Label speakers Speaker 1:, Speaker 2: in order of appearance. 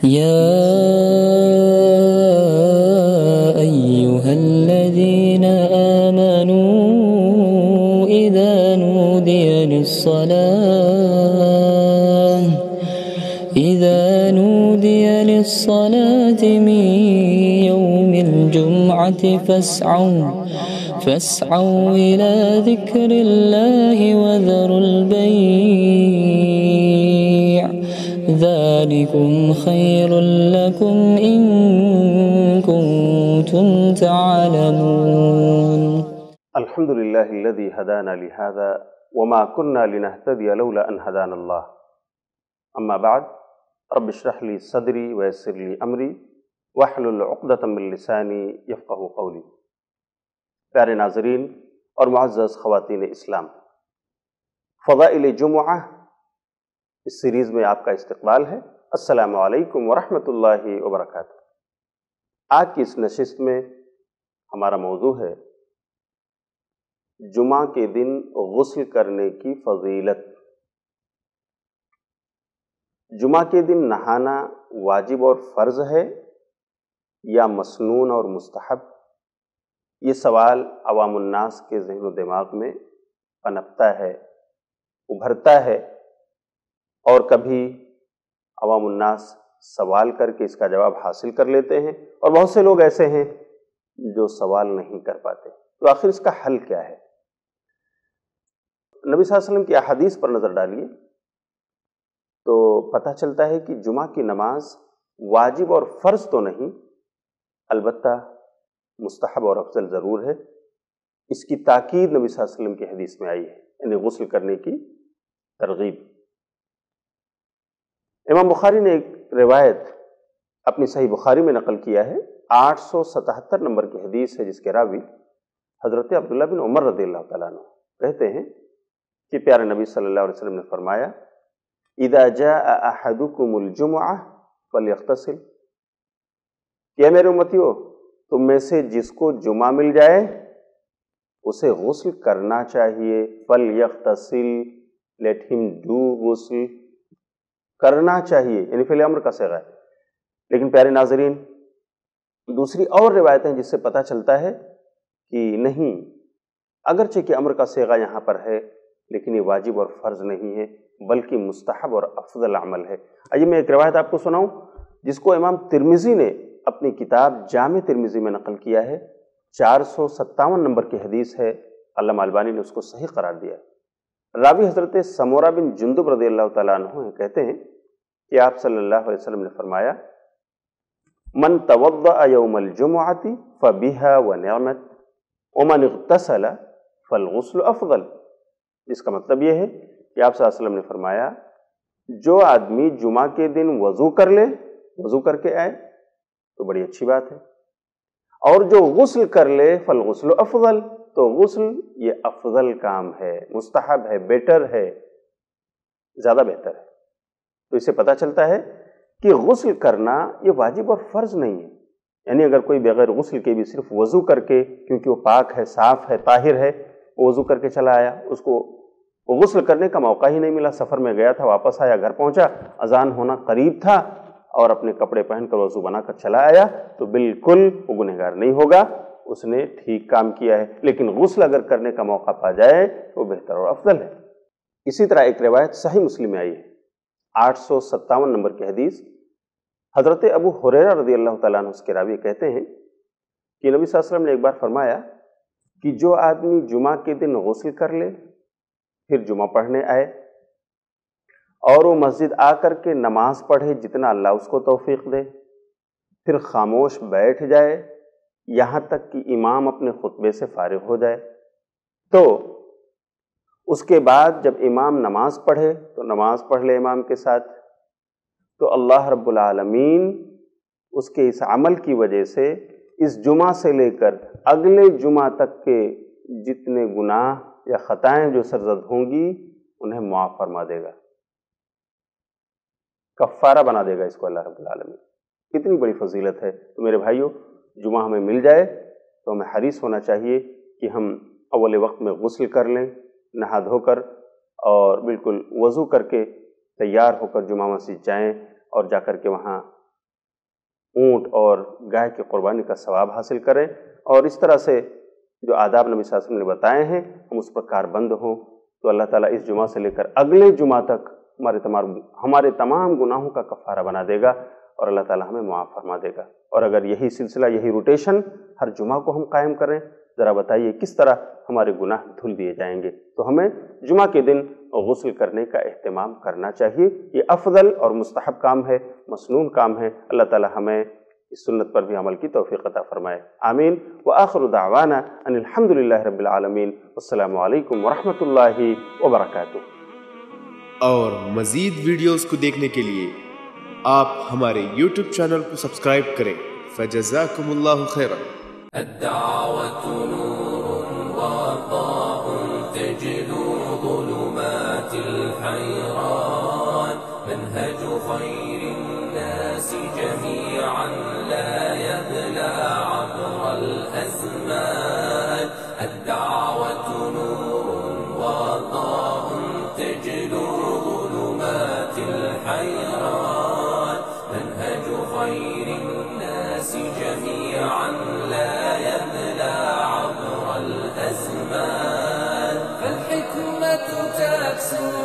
Speaker 1: يا أيها الذين آمنوا إذا نودي للصلاة من يوم الجمعة فاسعوا إلى ذكر الله وذروا البيع ذلكم خير لكم إن كنتم تعلمون.
Speaker 2: الحمد لله الذي هدانا لهذا وما كنا لنهتدي لولا أن هدانا الله. أما بعد، رب اشرح لي صدري ويسر لي أمري واحلل عقدة من لساني يفقهوا قولي. پیارے ناظرین اور معزز خواتین اسلام، فضائل جمعہ اس سیریز میں آپ کا استقبال ہے۔ السلام علیکم ورحمۃ اللہ وبرکاتہ۔ آج کی اس نشست میں ہمارا موضوع ہے جمعہ کے دن غسل کرنے کی فضیلت۔ جمعہ کے دن نہانا واجب اور فرض ہے یا مسنون اور مستحب؟ یہ سوال عوام الناس کے ذہن و دماغ میں پنپتا ہے، ابھرتا ہے، اور کبھی عوام الناس سوال کر کے اس کا جواب حاصل کر لیتے ہیں، اور بہت سے لوگ ایسے ہیں جو سوال نہیں کر پاتے۔ تو آخر اس کا حل کیا ہے؟ نبی صلی اللہ علیہ وسلم کی احادیث پر نظر ڈالیے تو پتہ چلتا ہے کہ جمعہ کی نماز واجب اور فرض تو نہیں، البتہ مستحب اور افضل ضرور ہے۔ اس کی تاکید نبی صلی اللہ علیہ وسلم کی حدیث میں آئی ہے، یعنی غسل کرنے کی ترغیب۔ امام بخاری نے ایک روایت اپنی صحیح بخاری میں نقل کیا ہے، 877 نمبر کی حدیث ہے، جس کے راوی حضرت عبداللہ بن عمر رضی اللہ تعالیٰ عنہ کہتے ہیں کہ پیارے نبی صلی اللہ علیہ وسلم نے فرمایا، اذا جاء احدکم الجمعہ فلیغتسل، کہ میرے امتیو، تم میں سے جس کو جمعہ مل جائے اسے غسل کرنا چاہیے۔ فلیغتسل، لیٹ ہم ڈو غسل، کرنا چاہیے، یعنی فعل امر کا صیغہ ہے۔ لیکن پیارے ناظرین، دوسری اور روایتیں جس سے پتہ چلتا ہے کہ نہیں، اگرچہ کہ امر کا صیغہ یہاں پر ہے لیکن یہ واجب اور فرض نہیں ہے بلکہ مستحب اور افضل عمل ہے۔ آئیے میں ایک روایت آپ کو سناؤں جس کو امام ترمذی نے اپنی کتاب جامع ترمذی میں نقل کیا ہے، 457 نمبر کی حدیث ہے، علامہ البانی نے اس کو صحیح قرار دیا ہے۔ راوی حضرت سمورہ بن جندب رضی اللہ تعالیٰ عنہ کہتے ہیں کہ آپ صلی اللہ علیہ وسلم نے فرمایا، من توضأ یوم الجمعۃ فبها ونعمت ومن اغتسل فالغسل افضل۔ اس کا مطلب یہ ہے کہ آپ صلی اللہ علیہ وسلم نے فرمایا، جو آدمی جمعہ کے دن وضو کر لے، وضو کر کے آئے تو بڑی اچھی بات ہے، اور جو غسل کر لے فالغسل افضل، تو غسل یہ افضل کام ہے، مستحب ہے، بیٹر ہے، زیادہ بہتر ہے۔ تو اس سے پتہ چلتا ہے کہ غسل کرنا یہ واجب اور فرض نہیں ہے، یعنی اگر کوئی بغیر غسل کے بھی صرف وضو کر کے، کیونکہ وہ پاک ہے، صاف ہے، طاہر ہے، وہ وضو کر کے چلا آیا، اس کو غسل کرنے کا موقع ہی نہیں ملا، سفر میں گیا تھا، واپس آیا، گھر پہنچا، اذان ہونا قریب تھا اور اپنے کپڑے پہن کر وضو بنا کر چلا آیا، تو بالکل وہ گنہگار نہیں ہوگا، اس نے ٹھیک کام کیا ہے۔ لیکن غسل اگر کرنے کا موقع پا جائے تو بہتر اور افضل ہے۔ اسی طرح ایک روایت صحیح مسلم میں آئی ہے، 857 نمبر کی حدیث، حضرت ابو ہریرہ رضی اللہ تعالیٰ عنہ اس کے راوی کہتے ہیں کہ نبی صلی اللہ علیہ وسلم نے ایک بار فرمایا کہ جو آدمی جمعہ کے دن غسل کر لے، پھر جمعہ پڑھنے آئے اور وہ مسجد آ کر کے نماز پڑھے جتنا اللہ اس کو توفیق دے، پھر خاموش بیٹھ جائے یہاں تک کہ امام اپنے خطبے سے فارغ ہو جائے، تو اس کے بعد جب امام نماز پڑھے تو نماز پڑھ لے امام کے ساتھ، تو اللہ رب العالمین اس کے اس عمل کی وجہ سے اس جمعہ سے لے کر اگلے جمعہ تک کے جتنے گناہ یا خطائیں جو سرزد ہوں گی انہیں معاف فرما دے گا، کفارہ بنا دے گا اس کو اللہ رب العالمین۔ کتنی بڑی فضیلت ہے۔ تو میرے بھائیوں، جمعہ ہمیں مل جائے تو ہمیں حریص ہونا چاہیے کہ ہم اول وقت میں غسل کر لیں، نہا دھو کر اور بالکل وضو کر کے تیار ہو کر جمعہ مسجد جائیں اور جا کر کے وہاں اونٹ اور گائے کی قربانی کا ثواب حاصل کریں، اور اس طرح سے جو آداب نبی صلی اللہ علیہ وسلم نے بتائے ہیں ہم اس پر کاربند ہوں، تو اللہ تعالیٰ اس جمعہ سے لے کر اگلے جمعہ تک ہمارے تمام گناہوں کا کفارہ بنا دے گا، اور اللہ تعالیٰ ہمیں معاف فرما دے گا۔ اور اگر یہی سلسلہ، یہی روٹیشن ہر جمعہ کو ہم قائم کریں، ذرا بتائیے کس طرح ہمارے گناہ دھل دیے جائیں گے۔ تو ہمیں جمعہ کے دن غسل کرنے کا اہتمام کرنا چاہیے، یہ افضل اور مستحب کام ہے، مسنون کام ہے۔ اللہ تعالیٰ ہمیں اس سنت پر بھی عمل کی توفیق عطا فرمائے، آمین۔ وآخر دعوانا ان الحمد للہ رب العالمین، والسلام علیکم ورحمۃ اللہ وبرکاتہ۔
Speaker 3: اور مزید ویڈیوز کو دیکھنے کے لیے آپ ہمارے یوٹیوب چینل کو سبسکرائب کریں۔ فجزاکم اللہ خیرا۔
Speaker 4: الدعوة نور وضاء تجلو ظلمات الحيران، منهج خير الناس جميعا لا يبلى عبر الأزمان. الدعوة نور وضاء تجلو ظلمات الحيران، منهج خير الناس جميعا لا يبلى عبر الأزمان. فالحكمة تكسو